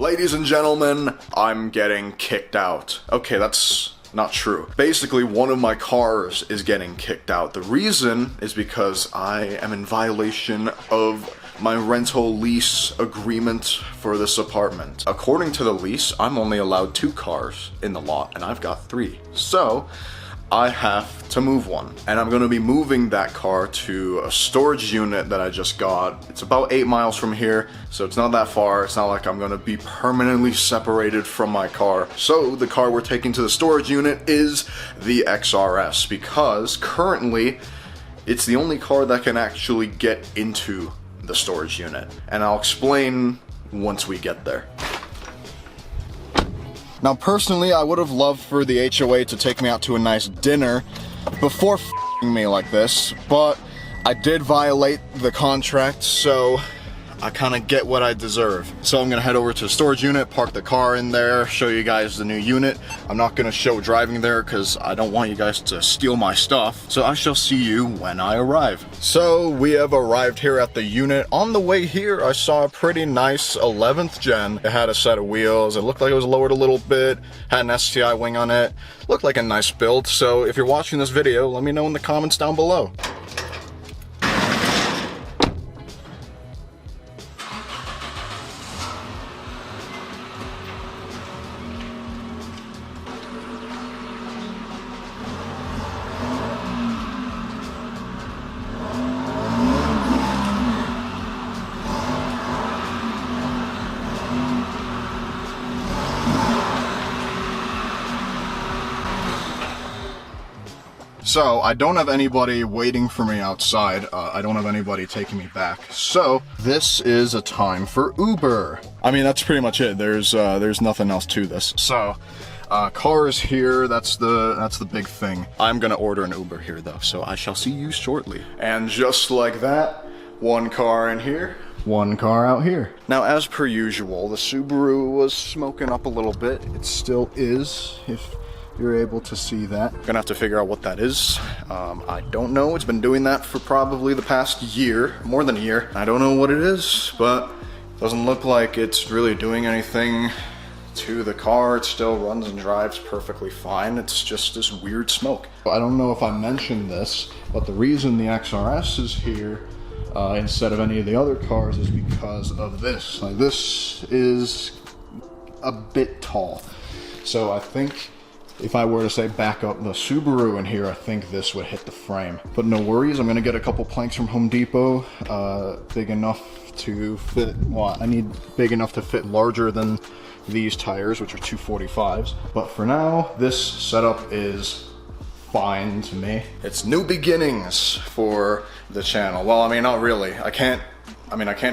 Ladies and gentlemen, I'm getting kicked out. Okay, that's not true. Basically, one of my cars is getting kicked out. The reason is because I am in violation of my rental lease agreement for this apartment. According to the lease, I'm only allowed 2 cars in the lot, and I've got 3. So, I have to move one. And I'm gonna be moving that car to a storage unit that I just got. It's about 8 miles from here, so it's not that far. It's not like I'm gonna be permanently separated from my car. So the car we're taking to the storage unit is the XRS, because currently it's the only car that can actually get into the storage unit. And I'll explain once we get there. Now, personally, I would have loved for the HOA to take me out to a nice dinner before f***ing me like this, but I did violate the contract, so I kind of get what I deserve. So I'm gonna head over to the storage unit, park the car in there, show you guys the new unit. I'm not gonna show driving there because I don't want you guys to steal my stuff. So I shall see you when I arrive. So we have arrived here at the unit. On the way here, I saw a pretty nice 11th gen. It had a set of wheels. It looked like it was lowered a little bit. Had an STI wing on it. Looked like a nice build. So if you're watching this video, let me know in the comments down below. So, I don't have anybody waiting for me outside. I don't have anybody taking me back. So, this is a time for Uber. I mean, that's pretty much it. There's nothing else to this. So, car is here. That's the big thing. I'm gonna order an Uber here though, so I shall see you shortly. And just like that, one car in here, one car out here. Now, as per usual, the Subaru was smoking up a little bit. It still is, if you're able to see that. Gonna have to figure out what that is. I don't know. It's been doing that for probably the past year, more than a year. I don't know what it is, but it doesn't look like it's really doing anything to the car. It still runs and drives perfectly fine. It's just this weird smoke. I don't know if I mentioned this, but the reason the XRS is here instead of any of the other cars is because of this. Like, this is a bit tall. So I think if I were to say back up the Subaru in here, I think this would hit the frame. But no worries, I'm gonna get a couple planks from Home Depot, big enough to fit, well, I need big enough to fit larger than these tires, which are 245s. But for now, this setup is fine to me. It's new beginnings for the channel. Well, I mean, not really. I can't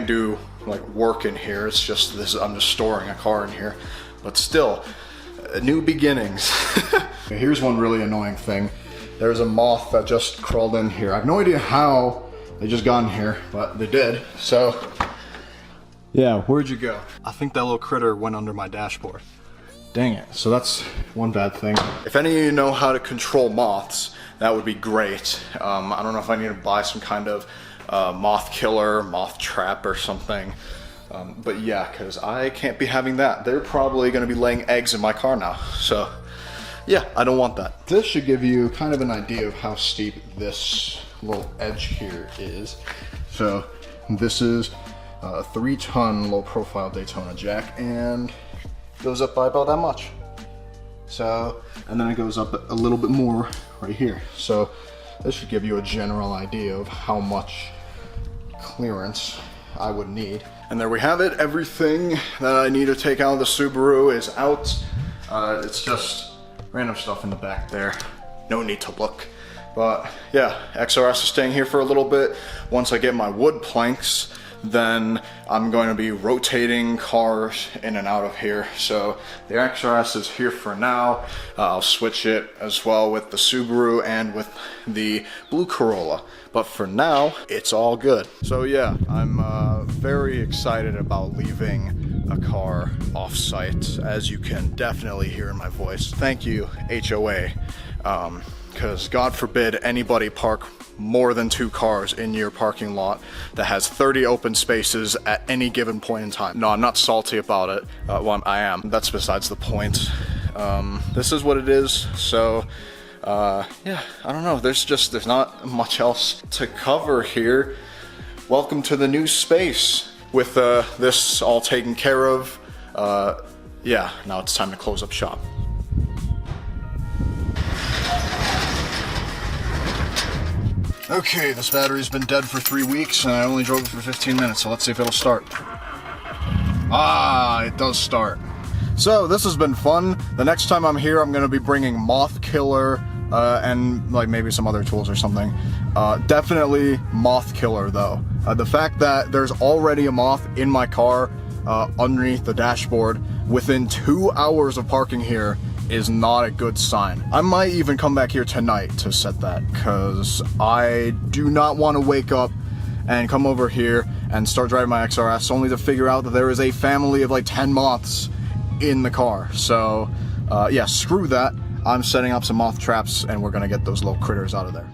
do like work in here. It's just this, I'm just storing a car in here. But still, new beginnings. Here's one really annoying thing. There's a moth that just crawled in here. I have no idea how they just got in here, but they did. So, yeah, where'd you go? I think that little critter went under my dashboard. Dang it. So that's one bad thing. If any of you know how to control moths, that would be great. I don't know if I need to buy some kind of moth killer, moth trap or something. But yeah, because I can't be having that. They're probably going to be laying eggs in my car now. So yeah, I don't want that. This should give you kind of an idea of how steep this little edge here is. So this is a 3-ton low profile Daytona jack and goes up by about that much. So, and then it goes up a little bit more right here. So this should give you a general idea of how much clearance I would need. And there we have it. Everything that I need to take out of the Subaru is out. It's just random stuff in the back there. No need to look. But yeah, XRS is staying here for a little bit. Once I get my wood planks, then I'm going to be rotating cars in and out of here. So the XRS is here for now. I'll switch it as well with the Subaru and with the blue Corolla. But for now, it's all good. So yeah, I'm very excited about leaving a car off-site, as you can definitely hear in my voice. Thank you, HOA, because God forbid anybody park more than 2 cars in your parking lot that has 30 open spaces at any given point in time. No, I'm not salty about it. Well, I am. That's besides the point. This is what it is, so yeah, I don't know. There's not much else to cover here. Welcome to the new space. With this all taken care of, yeah, now it's time to close up shop. Okay, this battery's been dead for 3 weeks and I only drove it for 15 minutes, so let's see if it'll start. Ah, it does start. So this has been fun. The next time I'm here, I'm gonna be bringing Moth Killer and like maybe some other tools or something. Definitely Moth Killer though. The fact that there's already a moth in my car underneath the dashboard within 2 hours of parking here is not a good sign. I might even come back here tonight to set that, because I do not want to wake up and come over here and start driving my XRS only to figure out that there is a family of like 10 moths in the car. So yeah, screw that. I'm setting up some moth traps and we're gonna get those little critters out of there.